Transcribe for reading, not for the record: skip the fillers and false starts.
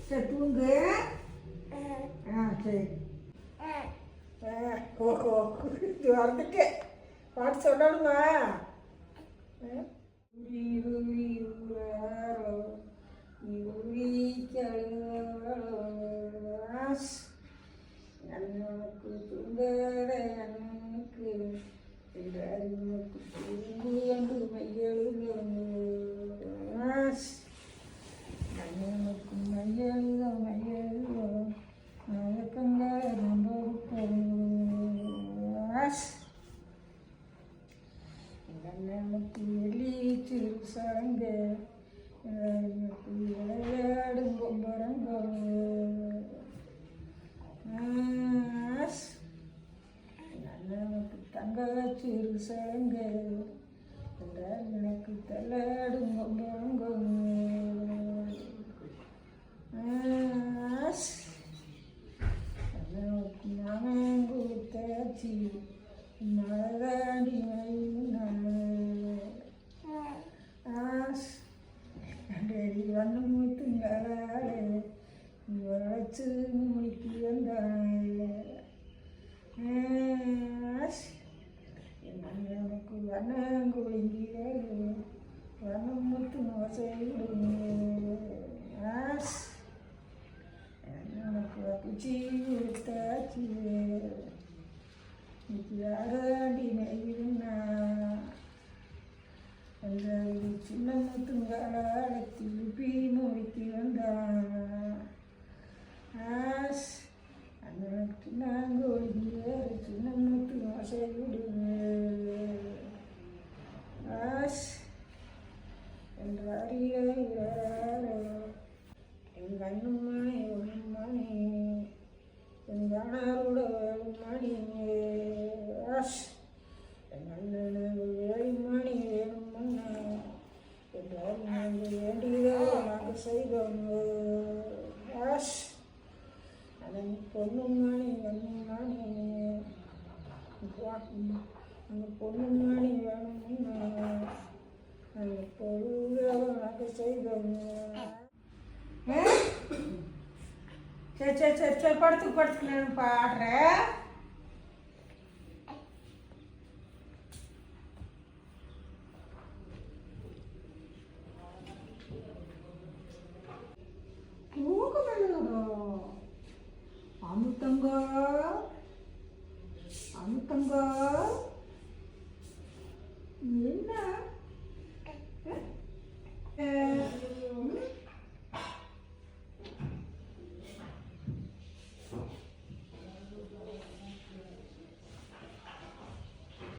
சரி தூங்கு. சரி. ஓஹோ இது வந்துட்டு பாட்டு சொல்லணுமா? அண்ணனுக்கு தூங்கட அண்ணனுக்கு அண்ணனுக்கு தூங்கு என்று மையெழுத அண்ணனுக்கு மையெழுத மையெழுத மயக்கங்க நம்ப அண்ணனுக்கு எலி சிறு சரங்க எனக்கு விளையாடும் பொம்பரங்க அண்ணனுக்கு தங்கச்சி சலங்க எனக்கு தள்ளாடும் பொம்பரங்க அண்ணனுக்கு மாமன் கொடுத்தாச்சி மழதாண்டி அண்டடி வந்து மூத்துங்களாலே வளைச்சு முடிக்கு வந்தாங்க எனக்கு வண்ணம் குளிங்கிறாரு வண்ணம் முத்து மோசைடுங்க எனக்கு குச்சி கொடுத்தாச்சு இன்னைக்கு யாராண்டி நெய்யுன்னா அந்த சின்ன முத்துங்கால திருப்பி முடிக்கு வந்தான் அண்ணனுக்கு நாங்கள் ஒழுங்கிய சின்ன முத்து ஆசை விடுங்க என்று அறியாரோ எங்கள் அண்ணன்மணி ஒன்றுமணி எங்கள் அண்ணாரோட மணி எங்கள் அண்ணனுக்கு 7 மணி வேணும்னா என்றால் நாங்கள் வேண்டியதோ நாங்கள் செய்தோம் அதன் பொண்ணு மணி வேணும்னானே அந்த பொண்ணு மணி வேணும்னா அந்த பொருளோ நாங்கள் செய்தோம் சரி சரி சரி சரி படுத்து நான் பாடுறேன் அமுத்தங்க அமுத்தங்க என்ன